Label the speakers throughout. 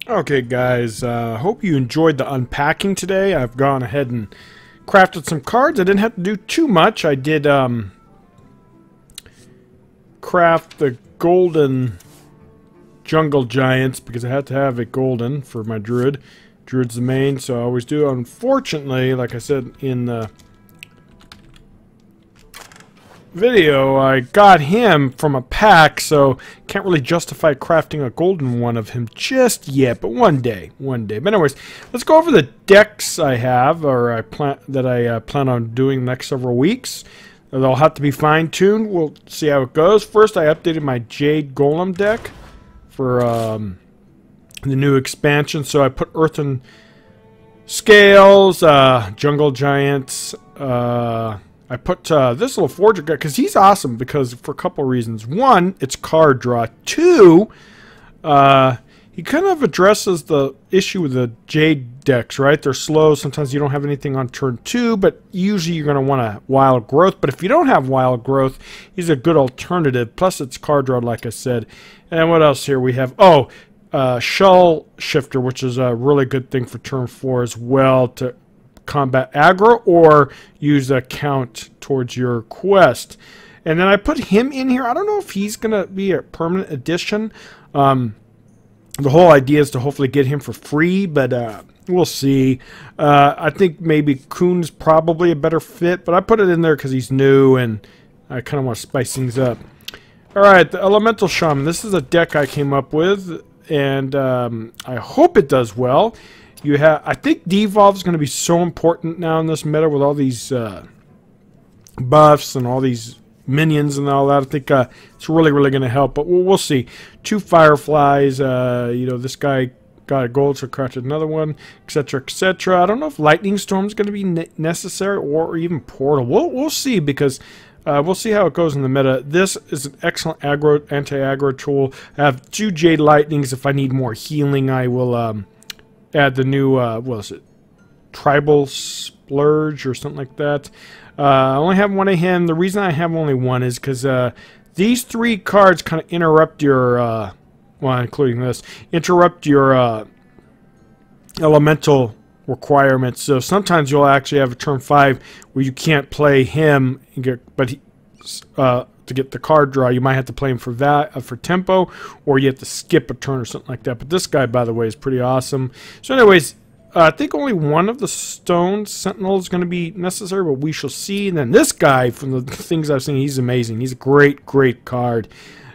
Speaker 1: Okay guys, hope you enjoyed the unpacking today. I've gone ahead and crafted some cards. I didn't have to do too much. I did craft the golden jungle giants because I had to have a golden for my druid. Druid's the main, so I always do. Unfortunately, like I said in the video, I got him from a pack, so can't really justify crafting a golden one of him just yet, but one day. But anyways, let's go over the decks I have, or I plan on doing the next several weeks. They'll have to be fine-tuned. We'll see how it goes. First, I updated my Jade Golem deck for the new expansion, so I put Earthen Scales, Jungle Giants, I put this little forger guy because he's awesome because for a couple of reasons. One, it's card draw. Two, he kind of addresses the issue with the Jade decks, right? They're slow. Sometimes you don't have anything on turn 2, but usually you're going to want a Wild Growth. But if you don't have Wild Growth, he's a good alternative. Plus, it's card draw, like I said. And what else here we have? Oh, Shell Shifter, which is a really good thing for turn 4 as well to combat aggro or use a count towards your quest. And then I put him in here. I don't know if he's gonna be a permanent addition. The whole idea is to hopefully get him for free, but we'll see. I think maybe Kuhn's probably a better fit, but I put it in there because he's new and I kind of want to spice things up. Alright, the Elemental Shaman. This is a deck I came up with, and I hope it does well. I think Devolve is going to be so important now in this meta with all these buffs and all these minions and all that. I think it's really going to help, but we'll see. 2 Fireflies, you know, this guy got a gold, so crafted another one, etc., etc. I don't know if Lightning Storm is going to be necessary or even Portal. We'll see because we'll see how it goes in the meta. This is an excellent anti-aggro tool. I have 2 Jade Lightnings. If I need more healing, I will add the new, what is it? Tribal Splurge or something like that. I only have one of him. The reason I have only one is because these 3 cards kind of interrupt your, well, including this, interrupt your elemental requirements. So sometimes you'll actually have a turn 5 where you can't play him, and get, but he, to get the card draw, you might have to play him for that for tempo, or you have to skip a turn or something like that. But this guy, by the way, is pretty awesome. So anyways, I think only one of the Stone Sentinel is going to be necessary, but we shall see. And then this guy, from the things I've seen, he's amazing. He's a great card.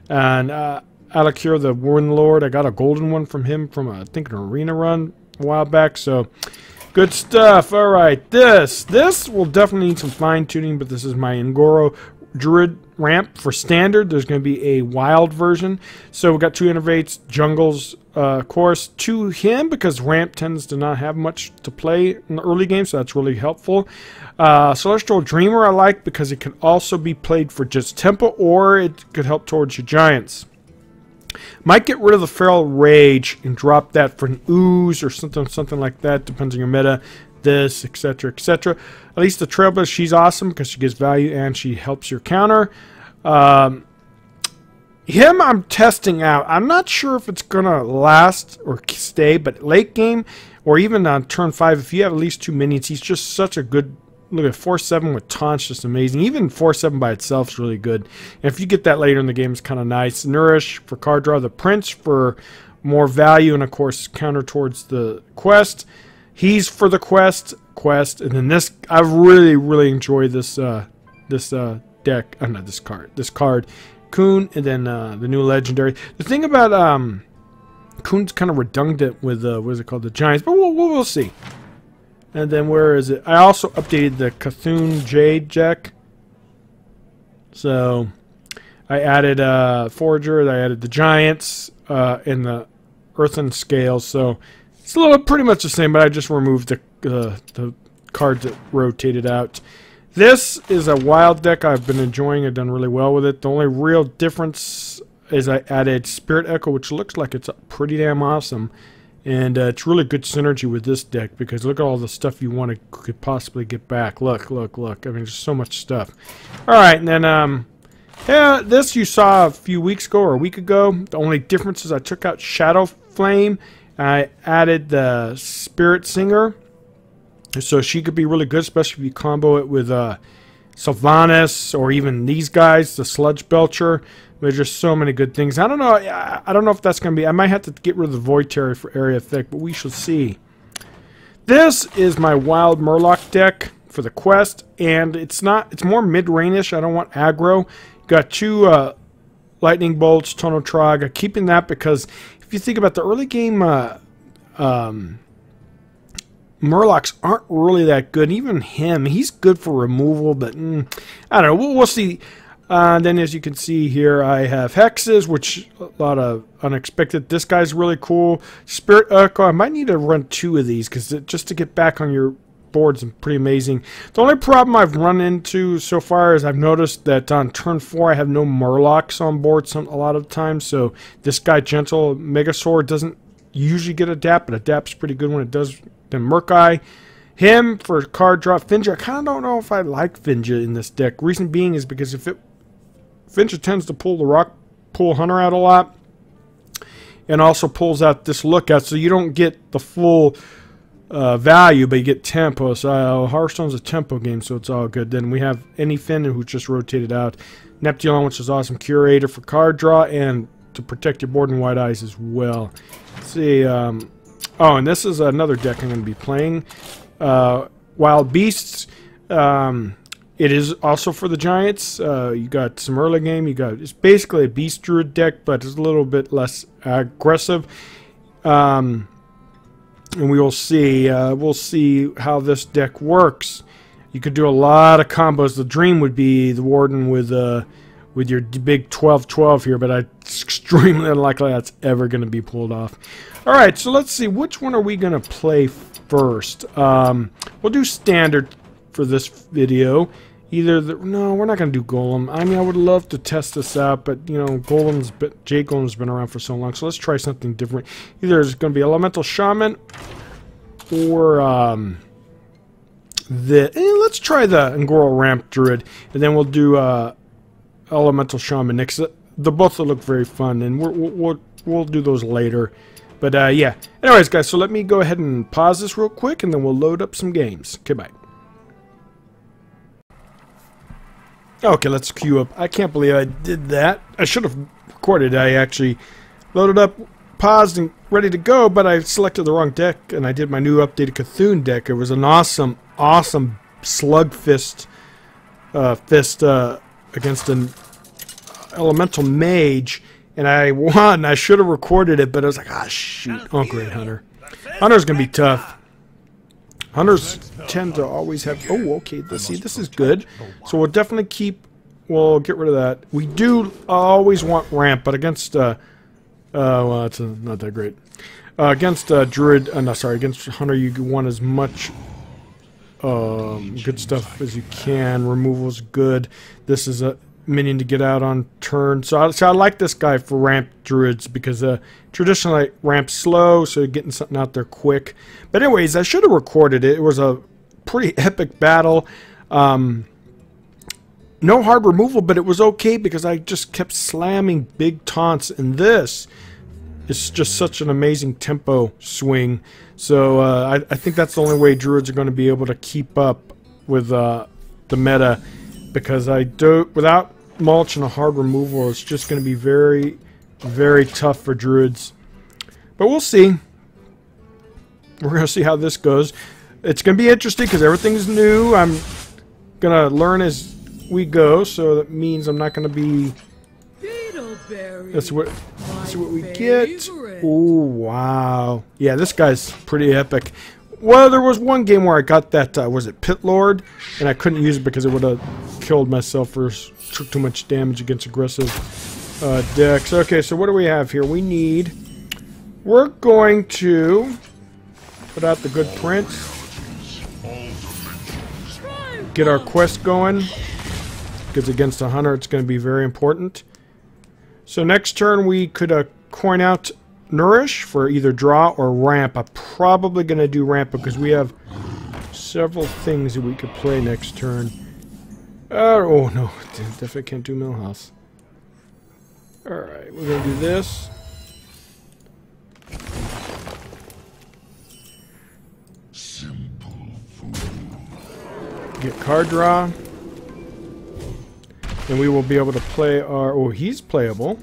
Speaker 1: And Alakir, the Warlord, I got a golden one from him from, I think, an arena run a while back. So good stuff. All right, this will definitely need some fine-tuning, but this is my Ngoro Druid ramp for standard. There's going to be a wild version. So we've got 2 innervates, jungles, of course, to him because ramp tends to not have much to play in the early game, so that's really helpful. Celestial Dreamer I like because it can also be played for just tempo, or it could help towards your giants. Might get rid of the Feral Rage and drop that for an Ooze or something like that, depends on your meta. This, etc., etc. At least the Trailblazer, she's awesome because she gives value and she helps your counter. Him I'm testing out. I'm not sure if it's going to last or stay, but late game or even on turn 5, if you have at least 2 minions, he's just such a good... Look at 4/7 with taunts, just amazing. Even 4/7 by itself is really good. And if you get that later in the game, it's kind of nice. Nourish for card draw. The Prince for more value and, of course, counter towards the quest. He's for the quest, and then this. I really enjoy this deck. Not this card. This card, Kuhn, and then the new legendary. The thing about Kuhn's kind of redundant with what is it called, the Giants, but we'll see. And then where is it? I also updated the Cthulhu Jade deck. So I added Forager, I added the Giants, and the Earthen Scales. So it's a little pretty much the same, but I just removed the cards that rotated out. This is a wild deck I've been enjoying. I've done really well with it. The only real difference is I added Spirit Echo, which looks like it's pretty damn awesome. And it's really good synergy with this deck because look at all the stuff you could possibly get back. Look. I mean, there's so much stuff. All right, and then yeah, this you saw a few weeks ago or a week ago. The only difference is I took out Shadow Flame I added the Spirit Singer, so she could be really good, especially if you combo it with Sylvanas or even these guys, the Sludge Belcher. There's just so many good things. I don't know. I don't know if that's going to be... I might have to get rid of the Void Terror for Area Thick, but we shall see. This is my Wild Murloc deck for the quest, and it's more mid-range-ish. I don't want aggro. Got 2 Lightning Bolts, Tono Trog. Keeping that because if you think about the early game, Murlocs aren't really that good. Even him, he's good for removal, but I don't know. We'll see. Then as you can see here, I have Hexes, which a lot of unexpected. This guy's really cool. Spirit Echo, I might need to run 2 of these because just to get back on your board's pretty amazing. The only problem I've run into so far is I've noticed that on turn 4 I have no Murlocs on board a lot of times. So this guy, Gentle Megasaur, doesn't usually get adapt, but adapts pretty good when it does. Then Murkai, him for card draw. Finja, I kind of don't know if I like Finja in this deck. Reason being is because Finja tends to pull Hunter out a lot, and also pulls out this Lookout, so you don't get the full value, but you get tempo. So Hearthstone's a tempo game, so it's all good. Then we have Anyfin, who just rotated out. Neptulon, which is awesome. Curator for card draw, and to protect your board and White Eyes as well. Let's see. Oh, and this is another deck I'm going to be playing. Wild Beasts. It is also for the Giants. You got some early game. It's basically a Beast Druid deck, but it's a little bit less aggressive. And we will see. We'll see how this deck works. You could do a lot of combos. The dream would be the Warden with your big 12-12 here, but it's extremely unlikely that's ever going to be pulled off. All right, so let's see. Which one are we going to play first? We'll do Standard for this video. No, we're not going to do Golem. I mean, I would love to test this out, but, you know, Jade Golem's been around for so long, so let's try something different. Either it's going to be Elemental Shaman or let's try the Quest Ramp Druid, and then we'll do Elemental Shaman next. The both will look very fun, and we'll do those later. But yeah. Anyways, guys, so let me go ahead and pause this real quick, and then we'll load up some games. Okay, bye. Okay, let's queue up. I can't believe I did that. I should have recorded. I actually loaded up, paused, and ready to go, but I selected the wrong deck, and I did my new updated Cthulhu deck. It was an awesome Slug Fist against an Elemental Mage, and I won. I should have recorded it, but I was like, ah, shoot. Oh, great, Hunter. Hunter's going to be tough. Hunters tend to always have... Oh, okay, let's see. This is good. So we'll definitely we'll get rid of that. We do always want Ramp, but against... well, it's not that great. Against Druid... no, sorry, against Hunter, you want as much good stuff as you can. Removal's good. This is a minion to get out on turn. So I like this guy for Ramp Druids because traditionally Ramp's slow, so you're getting something out there quick. But anyways, I should have recorded it. It was a pretty epic battle. No hard removal, but it was okay because I just kept slamming big taunts, and this is just such an amazing tempo swing. So I think that's the only way Druids are going to be able to keep up with the meta, because without mulch and a hard removal, it's just going to be very, very tough for Druids. But we'll see. We're going to see how this goes. It's going to be interesting because everything's new. I'm going to learn as we go, so that means I'm not going to be... Let's see what we get. Oh, wow. Yeah, this guy's pretty epic. Well, there was one game where I got that, was it Pit Lord? And I couldn't use it because it would have killed myself or took too much damage against aggressive decks. Okay, so what do we have here? We're going to put out the good print. Get our quest going. Because against a hunter, it's going to be very important. So next turn, we could coin out Nourish for either draw or Ramp. I'm probably going to do Ramp because we have several things that we could play next turn. Oh no, definitely can't do Millhouse. Alright, we're going to do this. get card draw. And we will be able to play our... Oh, he's playable.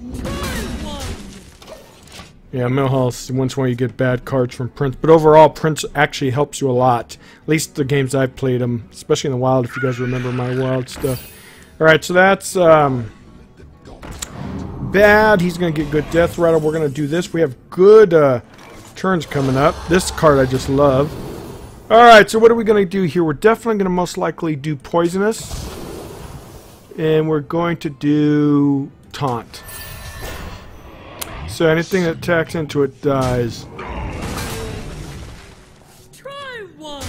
Speaker 1: Yeah, Melfice, once in a while you get bad cards from Prince. But overall, Prince actually helps you a lot. At least the games I've played him. Especially in the Wild, if you guys remember my Wild stuff. Alright, so that's bad. He's going to get good Death Rattle. We're going to do this. We have good turns coming up. This card I just love. Alright, so what are we going to do here? We're definitely going to most likely do Poisonous. And we're going to do Taunt. So anything that attacks into it dies.
Speaker 2: Try one.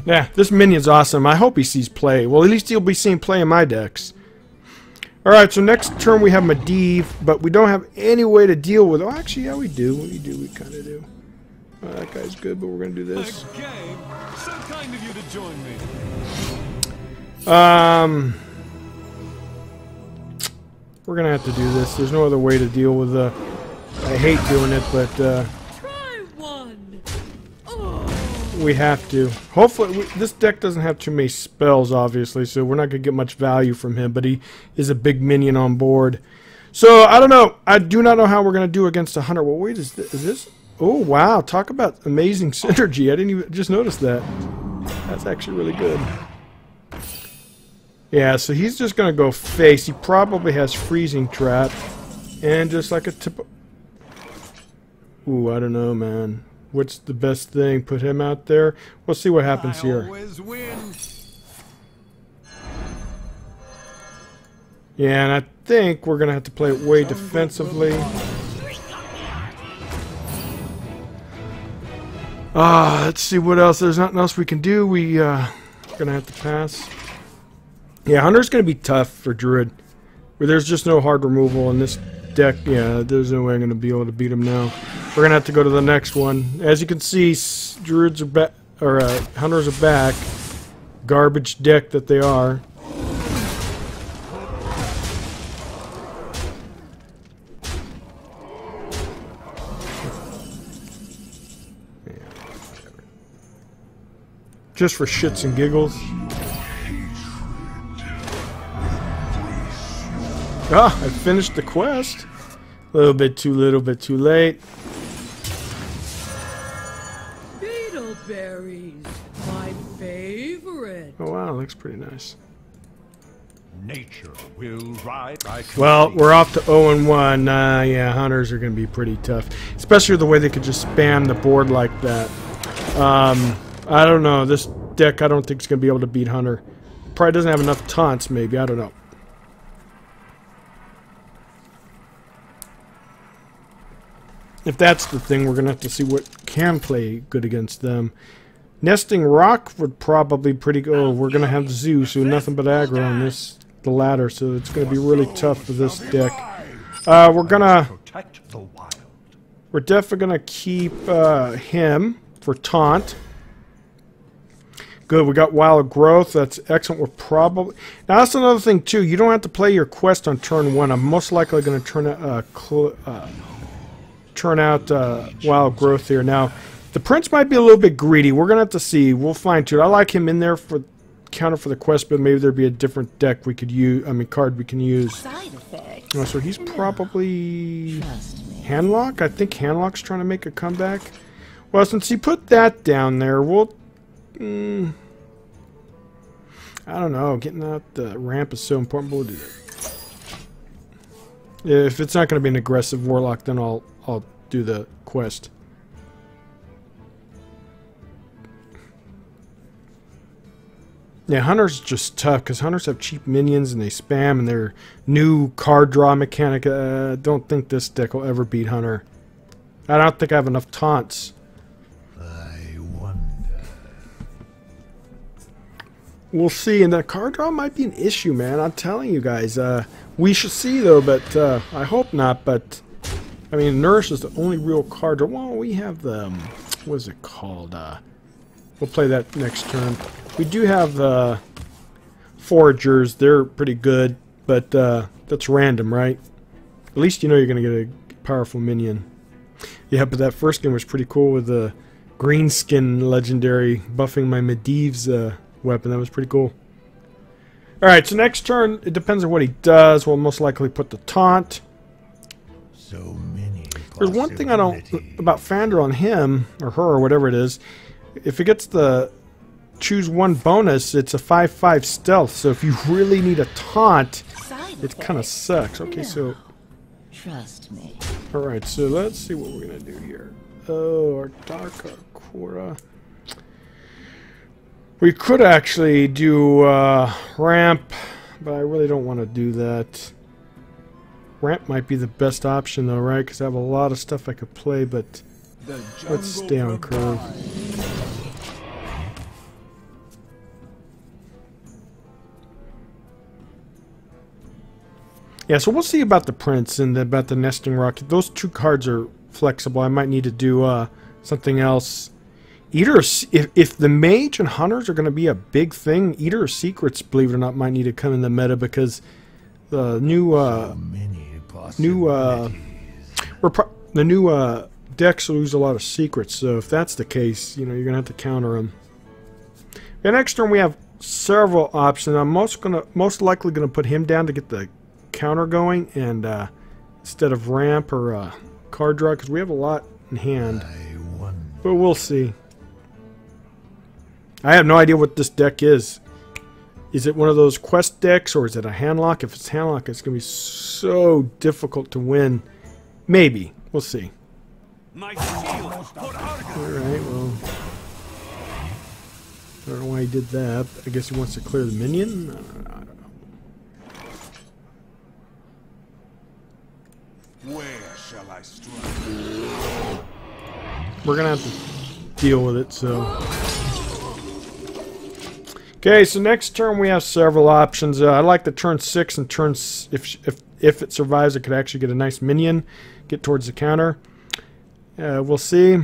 Speaker 1: Yeah, this minion's awesome. I hope he sees play. Well, at least he'll be seeing play in my decks. Alright, so next turn we have Medivh, but we don't have any way to deal with... Oh, actually, yeah, we do. We kind of do. Oh, that guy's good, but we're going to do this.
Speaker 3: Okay. So kind of you to join me.
Speaker 1: We're going to have to do this. There's no other way to deal with... I hate doing it, but...
Speaker 2: Try one.
Speaker 1: We have to. Hopefully, this deck doesn't have too many spells, obviously, so we're not going to get much value from him, but he is a big minion on board. So, I don't know. I do not know how we're going to do against a hunter. Well, wait, is this? Oh, wow. Talk about amazing synergy. I didn't even just notice that. That's actually really good. Yeah, so he's just going to go face. He probably has Freezing Trap. And just like a tip... Ooh, I don't know, man. What's the best thing? Put him out there? We'll see what happens here. Yeah, and I think we're going to have to play it way defensively. Let's see what else. There's nothing else we can do. We're going to have to pass. Yeah, Hunter's going to be tough for Druid. Where there's just no hard removal in this deck. Yeah, there's no way I'm going to be able to beat him now. We're going to have to go to the next one. As you can see, Druids are back, or Hunters are back. Garbage deck that they are. Just for shits and giggles. Ah, I finished the quest. A little bit too late.
Speaker 2: Beetleberries, my favorite.
Speaker 1: Oh wow, looks pretty nice.
Speaker 3: Nature will ride.
Speaker 1: Well, we're off to 0-1. Yeah, Hunters are going to be pretty tough. Especially the way they could just spam the board like that. I don't know. This deck I don't think is going to be able to beat Hunter. Probably doesn't have enough taunts, maybe. I don't know. If that's the thing, we're going to have to see what can play good against them. Nesting Rock would probably pretty good. Oh, we're going to have Zoo, so nothing but aggro on this, the ladder, so it's going to be really tough for this deck. We're definitely going to keep him for Taunt. Good, we got Wild Growth. That's excellent. We're probably... Now, that's another thing, too. You don't have to play your quest on turn 1. I'm most likely going to turn out Wild Growth here. Now, the Prince might be a little bit greedy. We're going to have to see. We'll fine tune. I like him in there for counter for the quest, but maybe there'd be a different deck we could use. I mean, card we can use.
Speaker 2: Side effects.
Speaker 1: Oh, so he's probably Handlock. I think Handlock's trying to make a comeback. Well, since he put that down there, we'll... I don't know. Getting out the ramp is so important. But we'll do that. If it's not going to be an aggressive Warlock, then I'll do the quest. Yeah, Hunter's just tough because Hunters have cheap minions and they spam and their new card draw mechanic. I don't think this deck will ever beat Hunter. I don't think I have enough taunts.
Speaker 3: I wonder.
Speaker 1: We'll see, and that card draw might be an issue, man. I'm telling you guys. We should see, though, but I hope not. But, I mean, Nourish is the only real card draw. Well, we have the... what is it called? We'll play that next turn. We do have Foragers. They're pretty good, but that's random, right? At least you know you're going to get a powerful minion. Yeah, but that first game was pretty cool with the green skin legendary buffing my Medivh's weapon. That was pretty cool. Alright, so next turn, it depends on what he does. We'll most likely put the taunt.
Speaker 3: So many.
Speaker 1: There's one thing I don't about Fandor on him, or her, or whatever it is. If it gets the choose one bonus, it's a 5/5 stealth. So if you really need a taunt, it kind of sucks. Okay, so
Speaker 4: Trust me.
Speaker 1: alright, so let's see what we're gonna do here. Oh, our Dark Cora. We could actually do ramp, but I really don't want to do that. Ramp might be the best option though, right? Because I have a lot of stuff I could play, but let's stay on curve. Yeah, so we'll see about the Prince and about the Nesting Rock. Those two cards are flexible. I might need to do something else. Eater, if the Mage and Hunters are going to be a big thing, Eater of Secrets, believe it or not, might need to come in the meta because the new decks will lose a lot of secrets. So if that's the case, you know, you're going to have to counter them. And next turn we have several options. I'm most likely going to put him down to get the counter going, and instead of ramp or card draw, because we have a lot in hand. But we'll see. I have no idea what this deck is. Is it one of those quest decks, or is it a handlock? If it's handlock, it's going to be so difficult to win. Maybe. We'll see.
Speaker 3: My shield.
Speaker 1: Alright, well. I don't know why he did that. I guess he wants to clear the minion? I don't know.
Speaker 3: Where shall I strike?
Speaker 1: We're going to have to deal with it, so. Okay, so next turn we have several options. I like the turn 6 and turns. If it survives, it could actually get a nice minion, get towards the counter. We'll see.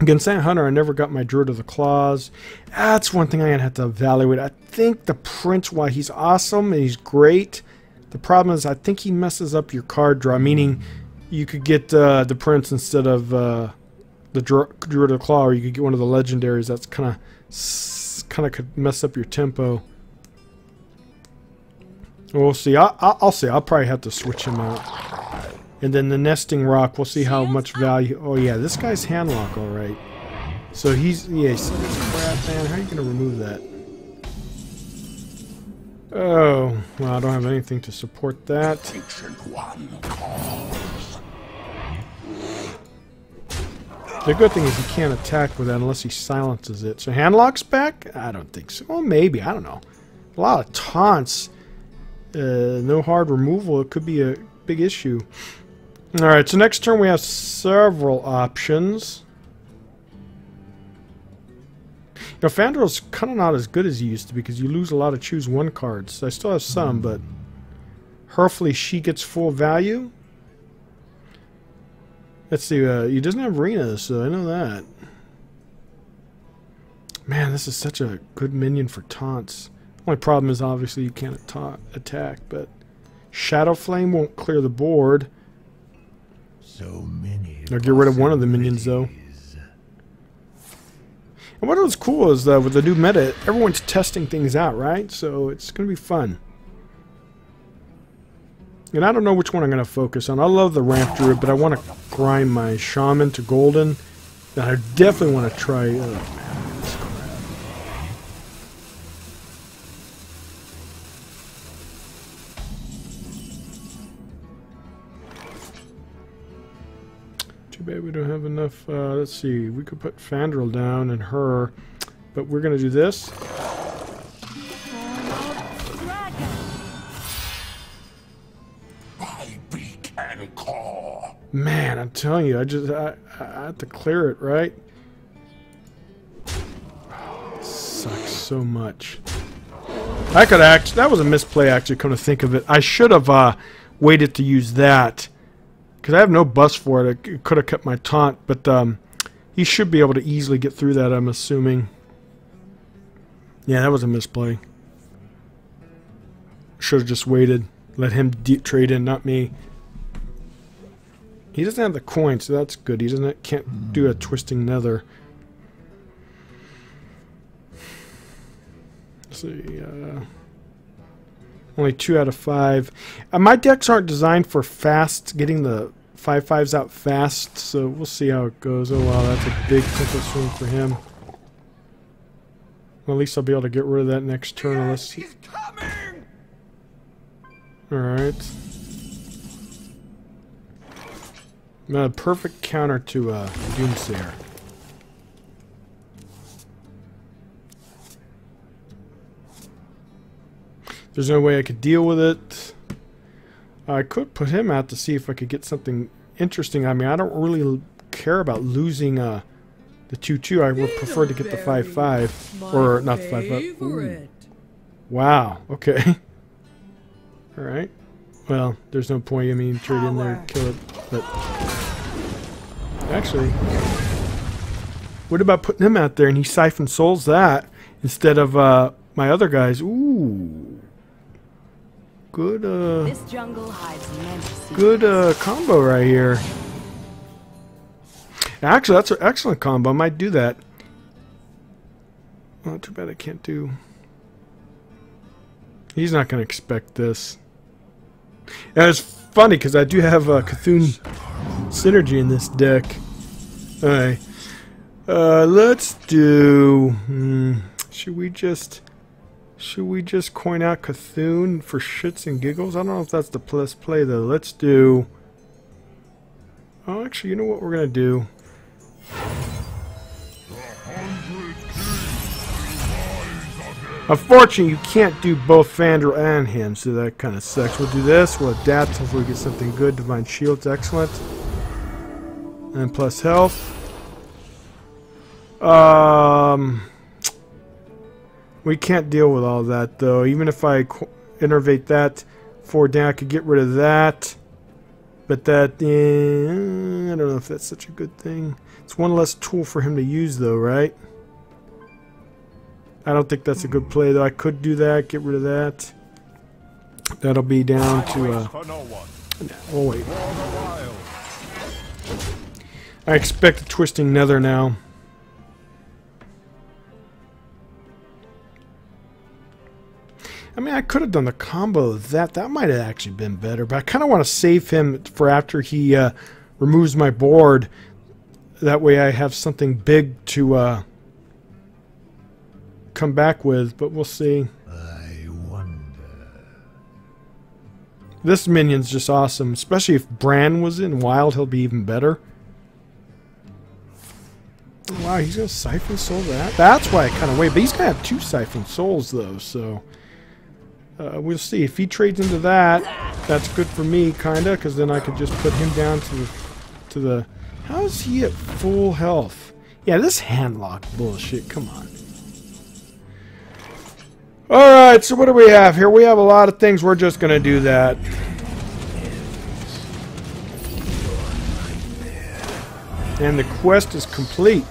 Speaker 1: Against that Hunter, I never got my Druid of the Claws. That's one thing I'm going to have to evaluate. I think the Prince, while he's awesome and he's great, the problem is I think he messes up your card draw, meaning you could get the Prince instead of the Druid of the Claw, or you could get one of the legendaries. That's kind of could mess up your tempo. We'll see. I'll see. I'll probably have to switch him out. And then the Nesting Rock, we'll see how much value. Oh yeah, this guy's handlock, all right. So he's crap, man. How are you gonna remove that? Oh, well, I don't have anything to support that. The good thing is he can't attack with that unless he silences it. So handlock's back? I don't think so. Well, maybe. I don't know. A lot of taunts. No hard removal. It could be a big issue. Alright, so next turn we have several options. You know, Fandor's kind of not as good as he used to be because you lose a lot of choose one cards. I still have some, but hopefully she gets full value. Let's see, he doesn't have Rena, so I know that. Man, this is such a good minion for taunts. Only problem is obviously you can't attack, but Shadow Flame won't clear the board.
Speaker 3: So many.
Speaker 1: I'll get rid of one of the minions, though. And what was cool is with the new meta, everyone's testing things out, right? So it's going to be fun. And I don't know which one I'm going to focus on. I love the Ramp Druid, but I want to grind my Shaman to Golden. And I definitely want to try... Oh, man, this crap. Too bad we don't have enough... let's see. We could put Fandral down and her. But we're going to do this. Man, I'm telling you, I have to clear it, right? Oh, it sucks so much. I could that was a misplay, actually, come to think of it. I should have waited to use that. Because I have no bust for it. I could have kept my taunt, but he should be able to easily get through that, I'm assuming. Yeah, that was a misplay. Should have just waited. Let him trade in, not me. He doesn't have the coin, so that's good. He can't do a Twisting Nether. Let's see. Only 2 out of 5. My decks aren't designed for fast, getting the 5/5s out fast, so we'll see how it goes. Oh wow, that's a big tempo swing for him. Well, at least I'll be able to get rid of that next turn. Unless
Speaker 3: He's coming!
Speaker 1: Alright. A perfect counter to Doomsayer. There's no way I could deal with it. I could put him out to see if I could get something interesting. I mean, I don't really care about losing the 2/2. I would prefer to get the 5/5. Or not the 5/5. Ooh. Wow, okay. Alright. Well, there's no point. I mean, trade in there, kill it. But actually, what about putting him out there and he Siphon Souls that instead of my other guys? Ooh. Good,
Speaker 4: This jungle hides many secrets.
Speaker 1: good combo right here. Actually, that's an excellent combo. I might do that. Well, too bad I can't do. He's not going to expect this. And it's funny because I do have Cthulhu Synergy in this deck. Alright. Let's do. Should we just coin out Cthulhu for shits and giggles? I don't know if that's the best play though. Let's do. Oh, actually, you know what we're gonna do? Unfortunately, you can't do both Fandral and him, so that kind of sucks. We'll do this. We'll adapt. Hopefully, we get something good. Divine Shield's excellent. And plus health. We can't deal with all that, though. Even if I innervate that 4 down, I could get rid of that. But that, I don't know if that's such a good thing. It's one less tool for him to use, though, right? I don't think that's a good play, though. I could do that, get rid of that. That'll be down to, oh, wait. I expect a Twisting Nether now. I mean, I could have done the combo of that. That might have actually been better, but I kind of want to save him for after he removes my board. That way I have something big to come back with, but we'll see.
Speaker 3: I wonder.
Speaker 1: This minion's just awesome, especially if Bran was in Wild, he'll be even better. Wow, he's gonna Siphon Soul that? That's why I kind of wait, but he's gonna have 2 Siphon Souls though, so we'll see. If he trades into that, that's good for me, kinda, because then I could just put him down to the. How is he at full health? Yeah, this handlock bullshit. Come on. Alright, so what do we have here? We have a lot of things. We're just going to do that. And the quest is complete.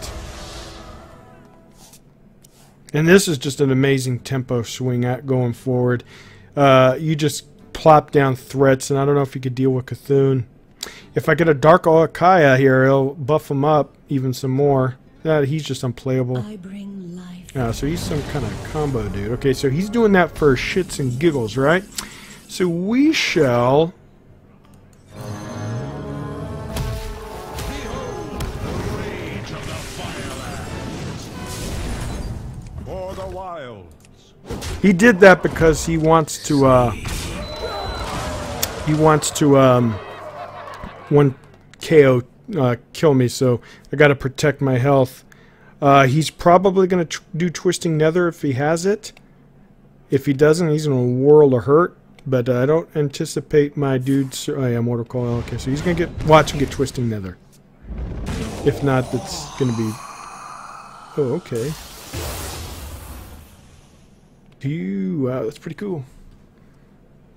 Speaker 1: And this is just an amazing tempo swing at going forward. You just plop down threats, and I don't know if you could deal with Cthulhu. If I get a Dark Alakaya here, it'll buff him up even some more. He's just unplayable.
Speaker 4: I bring life.
Speaker 1: So he's some kind of combo dude. Okay, so he's doing that for shits and giggles, right? So we shall...
Speaker 3: For the wilds.
Speaker 1: He did that because he wants to, one KO kill me, so I gotta protect my health. He's probably gonna do Twisting Nether if he has it. If he doesn't, he's gonna World of Hurt. But I don't anticipate my dudes. Oh yeah, Mortal Coil. Okay, so he's gonna watch him get Twisting Nether. If not, that's gonna be. Oh, okay. Wow, that's pretty cool.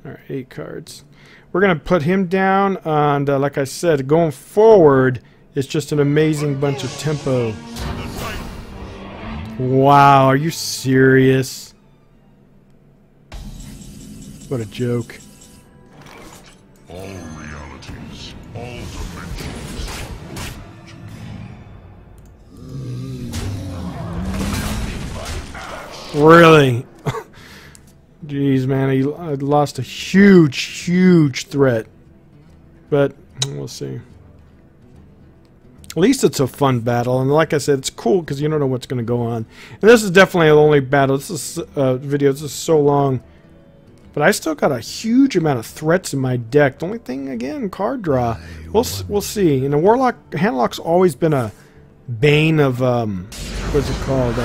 Speaker 1: All right, 8 cards. We're going to put him down, and like I said, going forward, it's just an amazing bunch of tempo. Wow, are you serious? What a joke.
Speaker 3: All realities, all dimensions.
Speaker 1: Really? Jeez, man, I lost a huge threat. But we'll see. At least it's a fun battle, and like I said, it's cool because you don't know what's going to go on. And this is definitely the only battle. This is video. This is so long, but I still got a huge amount of threats in my deck. The only thing, again, card draw. We'll see. And the Warlock Handlock's always been a bane of what's it called?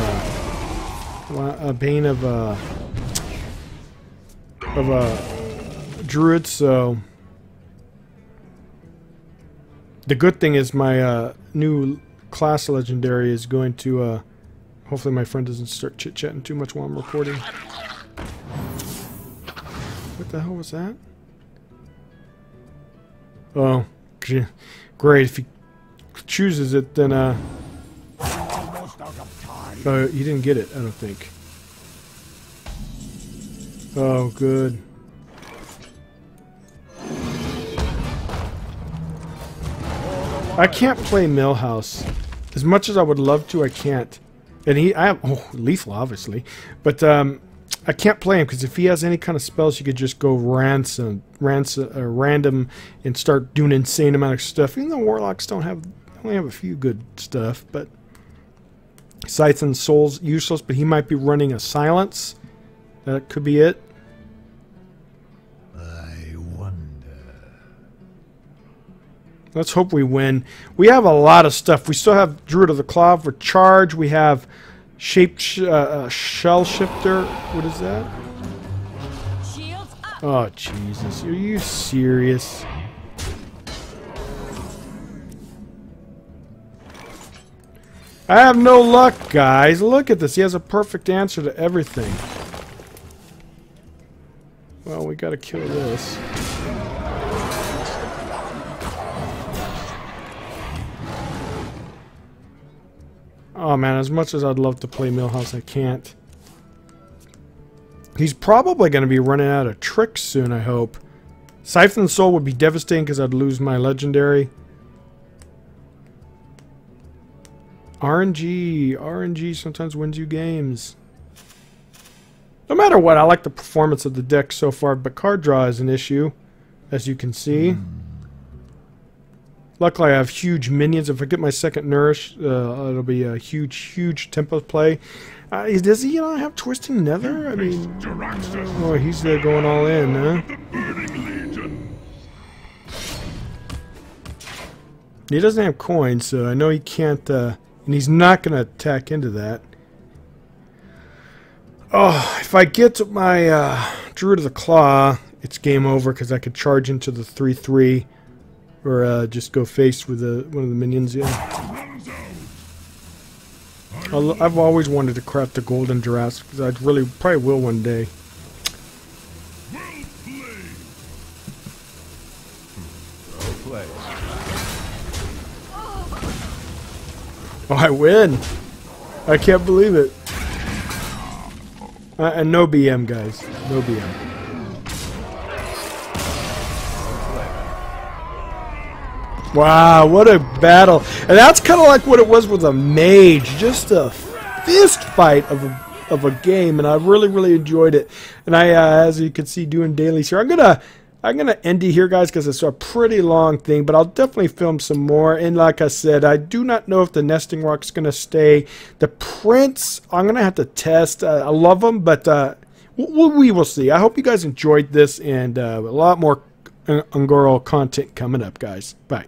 Speaker 1: A bane of Druid. So. The good thing is my new class legendary is going to, hopefully my friend doesn't start chit-chatting too much while I'm recording. What the hell was that? Oh, great. If he chooses it, then, oh, he didn't get it, I don't think. Oh, good. I can't play Millhouse. As much as I would love to, I can't. And I have lethal, obviously, but I can't play him because if he has any kind of spells, you could just go random and start doing an insane amount of stuff. Even though Warlocks only have a few good stuff, but Scythe and Soul's useless. But he might be running a Silence. That could be it. Let's hope we win. We have a lot of stuff. We still have Druid of the Claw for charge. We have Shell Shifter. What is that? Oh, Jesus. Are you serious? I have no luck, guys. Look at this. He has a perfect answer to everything. Well, we gotta kill this. Oh man, as much as I'd love to play Millhouse, I can't. He's probably going to be running out of tricks soon, I hope. Siphon Soul would be devastating because I'd lose my legendary. RNG sometimes wins you games. No matter what, I like the performance of the deck so far, but card draw is an issue, as you can see. Luckily, I have huge minions. If I get my second Nourish, it'll be a huge tempo play. Does he have Twisting Nether? I mean, oh, he's going all in, huh? He doesn't have coins, so I know he can't, and he's not going to attack into that. Oh, if I get my Druid of the Claw, it's game over because I could charge into the 3/3. Or just go face with one of the minions, yeah. I've always wanted to craft a golden Jurassic, because I probably will one day. Oh, I win! I can't believe it. And no BM, guys. No BM. Wow, what a battle. And that's kind of like what it was with a mage. Just a fist fight of a game, and I really enjoyed it. And I, as you can see, doing dailies here. I'm gonna end it here, guys, because it's a pretty long thing, but I'll definitely film some more. And like I said, I do not know if the Nesting Rock's gonna stay. The Prince, I'm gonna have to test. I love them, but we will see. I hope you guys enjoyed this, and a lot more Ungoro content coming up, guys. Bye.